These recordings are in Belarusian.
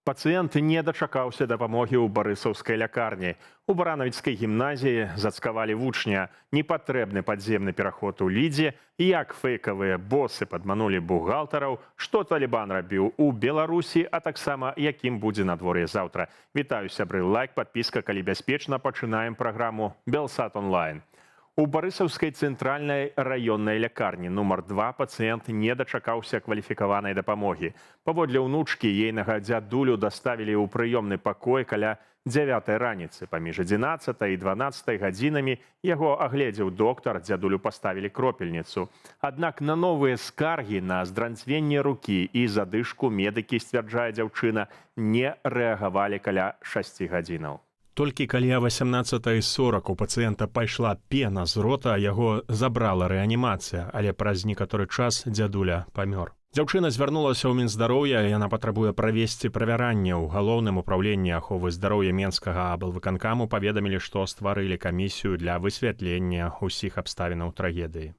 Пацыент не дачакаўся дапамогі ў барысаўскай лякарні. У баранавіцкай гімназіі зацкавалі вучня. Непатрэбны падземны пераход у Лідзе, як фэйкавыя босы падманулі бухгалтараў, што Талібан рабіў у Беларусі, а таксама якім будзе надвор'е заўтра. Вітаю, сябры, лайк, падпіска, калі бяспечна. Пачынаем праграму «Белсат онлайн». У барысаўскай цэнтральнай раённай лякарні нумар 2 пацыент не дачакаўся кваліфікаванай дапамогі. Паводле ўнучкі ейнага дзядулю даставілі ў прыёмны пакой каля 9 раніцы. Паміж 11 і 12 гадзінамі яго агледзеў доктар, дзядулю паставілі кропельніцу. Аднак на новыя скаргі на здранцвенне рукі і задышку медыкі, сцвярджае дзяўчына, не рэагавалі каля 6 гадзінаў. Толькі калі о 18:40 у пацыента пайшла пена з рота, яго забрала рэанімацыя, але праз некаторы час дзядуля памёр. Дзяўчына звярнулася ў Мінздароўя, яна патрабуе правесці правяранне. У галоўным управленні аховы здароўя Менскага аблвыканкаму паведамілі, што стварылі камісію для высвятлення ўсіх абставінаў трагедыі.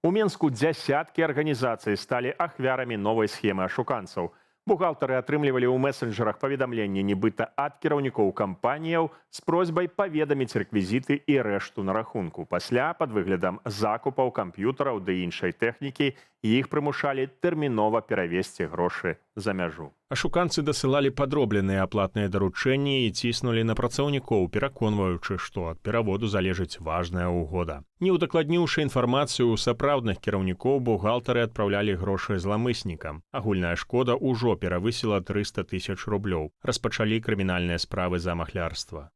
У Менску дзясяткі арганізацый сталі ахвярамі новай схемы ашуканцаў. Бухгалтары атрымлівалі ў месенджерах паведамленні нібыта ад кіраўнікоў кампаніяў з просьбай паведаміць рэквізіты і рэшту на рахунку. Пасля, пад выглядам закупаў камп'ютараў ды іншай тэхнікі, іх прымушалі тэрмінова перавесці грошы за мяжу. Ашуканцы дасылалі падробленыя аплатныя даручэнні і ціснулі на працаўнікоў, пераконваючы, што ад пераводу залежыць важная ўгода. Не ўдакладніўшы інфармацыю ў сапраўдных кіраўнікоў, бухгалтары адпраўлялі грошы зламыснікам. Агульная шкода ўжо перавысіла 300 000 рублёў. Распачалі крымінальныя справы за махлярства.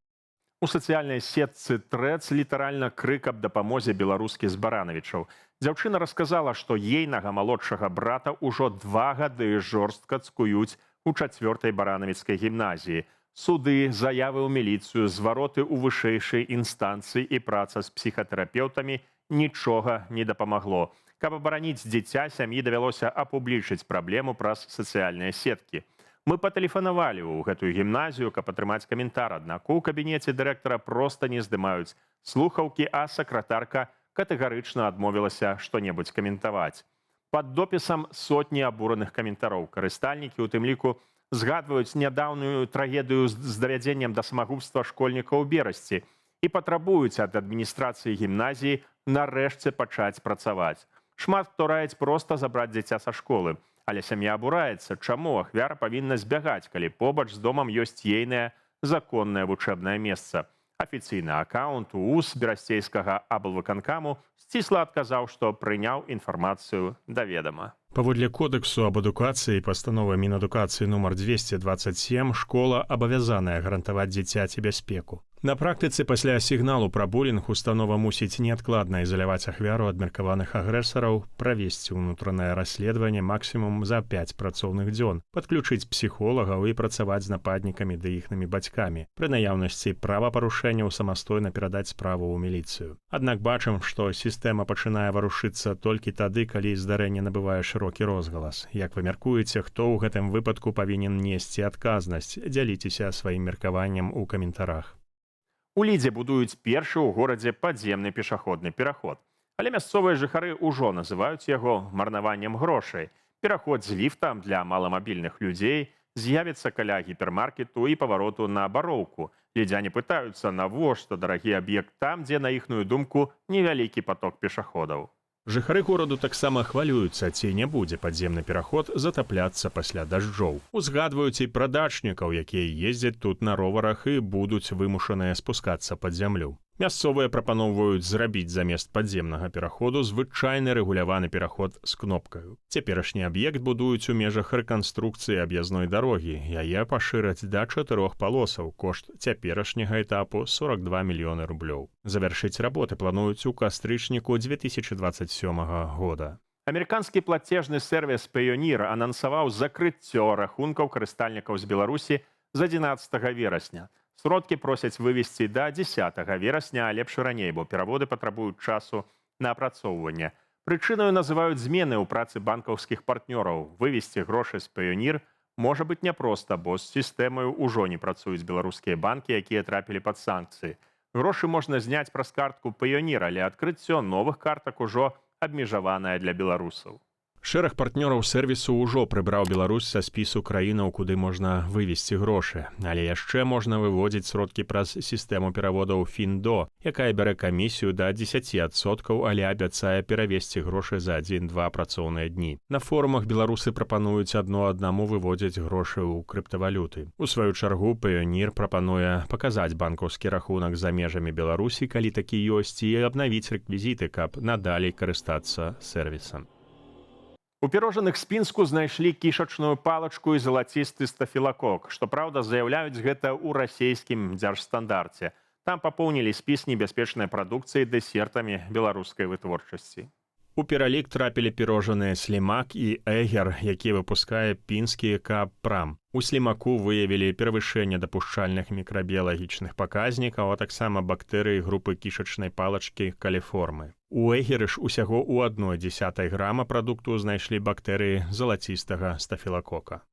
У сацыяльнай сетцы Трэц літаральна крык аб дапамозе беларускі з баранавічаў. Дзяўчына расказала, што ейнага малодшага брата ўжо 2 гады жорстка цкуюць у 4-й баранавіцкай гімназіі. Суды, заявы ў міліцыю, звароты ў вышэйшай інстанцыі і праца з псіхатэрапеўтамі нічога не дапамагло. Каб абараніць дзіця, сям'і давялося апублічыць праблему праз сацыяльныя сеткі. Мы патэлефанавалі ў гэтую гімназію, каб атрымаць каментар, аднак у кабінеце дырэктара проста не здымаюць слухаўкі, а сакратарка катэгарычна адмовілася што-небудзь каментаваць. Пад допісам сотні абураных каментароў. Карыстальнікі, у тым ліку, згадваюць нядаўную трагедыю з давядзеннем да самагубства школьніка ў Берасці і патрабуюць ад адміністрацыі гімназіі нарэшце пачаць працаваць. Шмат хто раіць проста забраць дзіця са школы. Але сям'я абураецца, чаму ахвяра павінна збягаць, калі побач з домам ёсць ейнае законнае вучэбнае месца. Афіцыйны акаунт УУС берасцейскага аблвыканкаму сцісла адказаў, што прыняў інфармацыю да ведама. Паводле кодексу аб адукацыі і пастановы Мінадукацыі нумар 227 школа абавязаная гарантаваць дзіцяці бяспеку. На практыцы пасля сігналу пра булінг установа мусіць неадкладна ізаляваць ахвяру ад меркаваных агрэсараў, правесці ўнутранае расследаванне максімум за 5 працоўных дзён, падключыць псіхолагаў і працаваць з нападнікамі ды іхнымі бацькамі, пры наяўнасці правапарушэнняў самастойна перадаць справу ў міліцыю. Аднак бачым, што сістэма пачынае варушыцца толькі тады, калі здарэнне набывае шырокі розгалас. Як вы мяркуеце, хто ў гэтым выпадку павінен несці адказнасць? Дзяліцеся сваім меркаваннем у каментарах. У Лідзе будуюць першы ў горадзе падземны пешаходны пераход. Але мясцовыя жыхары ўжо называюць яго марнаваннем грошай. Пераход з ліфтам для маламабільных людзей з'явіцца каля гіпермаркету і павароту на Бароўку. Лідзяне пытаюцца, навошта дарагі аб'ект там, дзе, на іхную думку, невялікі паток пешаходаў. Жыхары гораду таксама хвалююцца, ці не будзе падземны пераход затапляцца пасля дажджоў. Узгадваюць і пра дачнікаў, якія ездзяць тут на роварах і будуць вымушаныя спускацца пад зямлю. Мясцовыя прапаноўваюць зрабіць замест падземнага пераходу звычайны рэгуляваны пераход з кнопкаю. Цяперашні аб'ект будуюць у межах рэканструкцыі аб'язной дарогі. Яе пашыраць да 4 палосаў. Кошт цяперашняга этапу 42 мільёны рублёў. Завяршыць работы плануюць у кастрычніку 2027 года. Амерыканскі плацежны сервіс Payoneer анансаваў закрыццё рахункаў карыстальнікаў з Беларусі з 11 верасня. Сродкі просяць вывесці да 10 верасня, а лепш раней, бо пераводы патрабуюць часу на апрацоўванне. Прычынаю называюць змены ў працы банкаўскіх партнёраў. Вывесці грошы з Payoneer можа быць няпроста, бо з сістэмаю ўжо не працуюць беларускія банкі, якія трапілі пад санкцыі. Грошы можна зняць праз картку Payoneer, але адкрыццё новых картак ужо абмежаванае для беларусаў. Шэраг партнёраў сервісу ўжо прыбраў Беларусь са спісу краінаў, куды можна вывесці грошы. Але яшчэ можна выводзіць сродкі праз сістэму пераводаў Фіндо, якая бярэ камісію да 10%, але абяцае перавесці грошы за 1-2 працоўныя дні. На форумах беларусы прапануюць адно аднаму выводзіць грошы ў крыптавалюты. У сваю чаргу Паёнір прапануе паказаць банкаўскі рахунак за межамі Беларусі, калі такі ёсць, і абнавіць рэквізіты, каб надалей карыстацца сервісам. У пірожаных з Пінску знайшлі кішачную палачку і залацісты стафілакок. Што праўда, заяўляюць гэта ў расійскім дзяржстандарце. Там папоўнілі спіс небяспечнай прадукцыі дэсертамі беларускай вытворчасці. У пералік трапілі пірожаныя «Слімак» і «Эгер», які выпускае пінскі Каппрам. У «Слімаку» выявілі перавышэнне дапушчальных мікрабіялагічных паказнікаў, а таксама бактэрыі групы кішачнай палачкі каліформы. У «Эгеры» ж усяго ў 0,1 грама прадукту знайшлі бактэрыі залацістага стафілакока.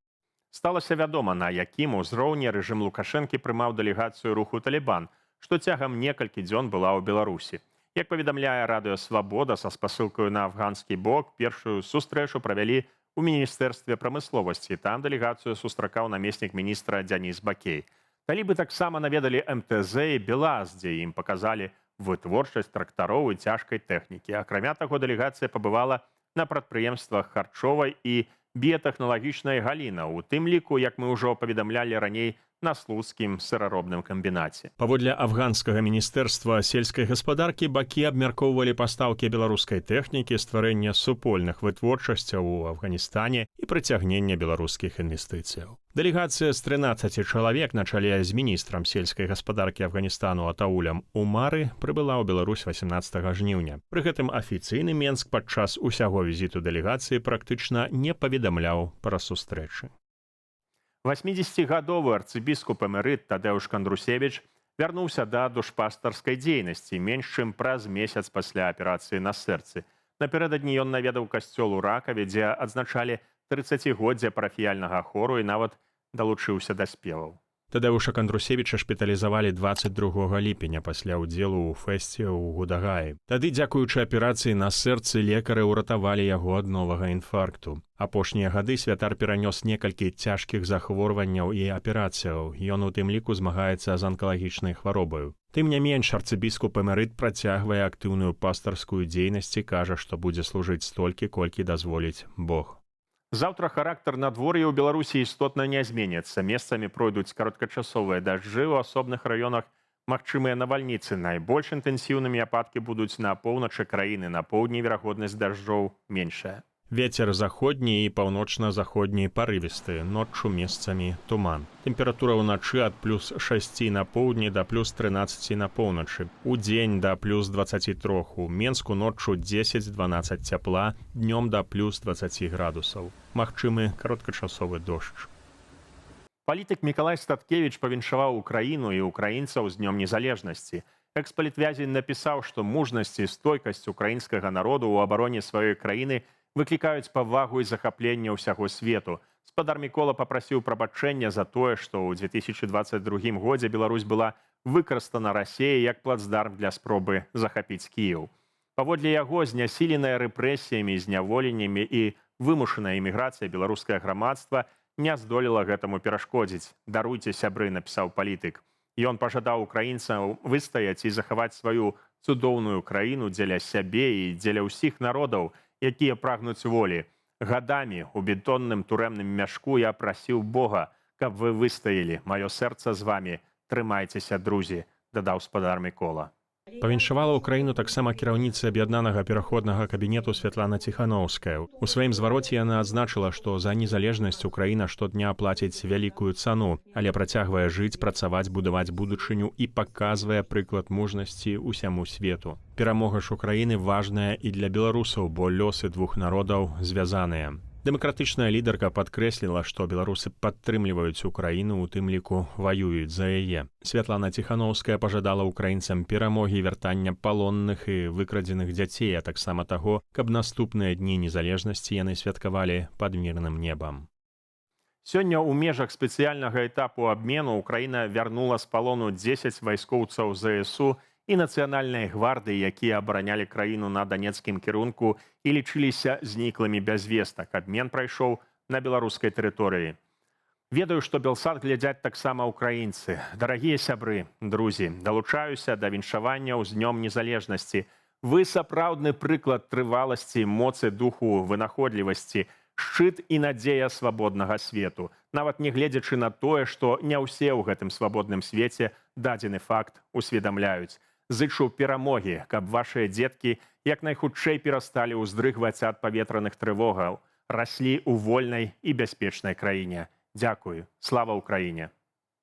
Сталася вядома, на якім узроўні рэжым Лукашэнкі прымаў дэлегацыю руху «Талібан», што цягам некалькі дзён была ў Беларусі. Як паведамляе радыё «Свабода» са спасылкаю на афганскі бок, першую сустрэчу правялі ў Міністэрстве прамысловасці. Там дэлегацыю сустракаў намеснік міністра Дзяніс Бакей. Талібы таксама наведалі МТЗ і «Белаз», дзе ім паказалі вытворчасць трактароў і цяжкай тэхнікі. Акрамя таго, дэлегацыя пабывала на прадпрыемствах харчовай і біятэхналагічнай галіна, у тым ліку, як мы ўжо паведамлялі раней, на слуцкім сыраробным камбінаце. Паводле афганскага міністэрства сельскай гаспадаркі, бакі абмяркоўвалі пастаўкі беларускай тэхнікі, стварэння супольных вытворчасцяў у Афганістане і прыцягнення беларускіх інвестыцыяў. Дэлегацыя з 13 чалавек на чале з міністрам сельскай гаспадаркі Афганістану Атаулем Умары прыбыла ў Беларусь 18 жніўня. Пры гэтым афіцыйны Менск падчас усяго візіту дэлегацыі практычна не паведамляў пра сустрэчы. 80-гадовы арцыбіскуп эмерыт Тадэуш Кандрусевіч вярнуўся да душпастарскай дзейнасці менш чым праз месяц пасля аперацыі на сэрцы. Напярэдадні ён наведаў касцёл у Ракаве, дзе адзначалі 30-годдзе парафіяльнага хору і нават далучыўся да спеваў. Тадэуша Кандрусевіча шпіталізавалі 22 ліпеня пасля ўдзелу ў фэсце ў Гудагаі. Тады, дзякуючы аперацыі на сэрцы, лекары ўратавалі яго ад новага інфаркту. Апошнія гады святар перанёс некалькі цяжкіх захворванняў і аперацыяў. Ён у тым ліку змагаецца з анкалагічнай хваробаю. Тым не менш, арцыбіскуп эмерыт працягвае актыўную пастарскую дзейнасць і кажа, што будзе служыць столькі, колькі дазволіць Бог. Заўтра характар надвор'я ў Беларусі істотна не зменіцца. Месцамі пройдуць кароткачасовыя дажджы, у асобных раёнах магчымыя навальніцы. Найбольш інтэнсіўнымі ападкі будуць на поўначы краіны, на поўдні верагоднасць дажджоў меншая. Вецер заходні і паўночна-заходні парывісты, ноччу месцамі туман. Тэмпература ўначы ад +6 на поўдні да +13 на поўначы. Удзень да +23, у Менску ноччу 10-12 цяпла, днём да +20 градусаў. Магчымы кароткачасовы дождж. Палітык Мікалай Статкевіч павіншаваў Украіну і украінцаў з Днём незалежнасці. Экс-палітвязень напісаў, што мужнасць і стойкасць украінскага народу ў абароне сваёй краіны выклікаюць павагу і захапленне ўсяго свету. Спадар Мікола папрасіў прабачэння за тое, што ў 2022 годзе Беларусь была выкарыстана Расіяй як плацдарм для спробы захапіць Кіеў. Паводле яго, знясіленая рэпрэсіямі, зняволеннямі і вымушаная іміграцыя беларускае грамадства не здолела гэтаму перашкодзіць. «Даруйце, сябры», напісаў палітык. Ён пажадаў украінцам выстаяць і захаваць сваю цудоўную краіну дзеля сябе і дзеля ўсіх народаў, якія прагнуць волі. «Гадамі у бетонным турэмным мяшку я прасіў Бога, каб вы выстаялі. Маё сэрца з вамі. Трымайцеся, друзі», дадаў спадар Мікола. Павіншавала ўкраіну таксама кіраўніца аб'яднанага пераходнага кабінету Святлана Ціханаўская. У сваім звароце яна адзначыла, што за незалежнасць Украіна штодня плаціць вялікую цану, але працягвае жыць, працаваць, будаваць будучыню і паказвае прыклад мужнасці ўсяму свету. Перамога ж Украіны важная і для беларусаў, бо лёсы двух народаў звязаныя. Дэмакратычная лідарка падкрэсліла, што беларусы падтрымліваюць Украіну, у тым ліку ваююць за яе. Святлана Ціханаўская пажадала украінцам перамогі, вяртання палонных і выкрадзеных дзяцей, а таксама таго, каб наступныя дні незалежнасці яны святкавалі пад мірным небам. Сёння ў межах спецыяльнага этапу абмену Украіна вярнула з палону 10 вайскоўцаў ЗСУ і нацыянальнай гвардыі, якія абаранялі краіну на данецкім кірунку і лічыліся зніклымі без вестак. Абмен прайшоў на беларускай тэрыторыі. Ведаю, што Белсат глядзяць таксама ўкраінцы. Дарагія сябры, друзі, далучаюся да віншаванняў з днём незалежнасці. Вы сапраўдны прыклад трываласці, моцы духу, вынаходлівасці, шчыт і надзея свабоднага свету. Нават не гледзячы на тое, што не ўсе ў гэтым свабодным свеце дадзены факт усведамляюць. Зычу перамогі, каб вашыя дзеткі як найхутчэй перасталі ўздрыгваць ад паветраных трывогаў, раслі ў вольнай і бяспечнай краіне. Дякую. Слава Украіне!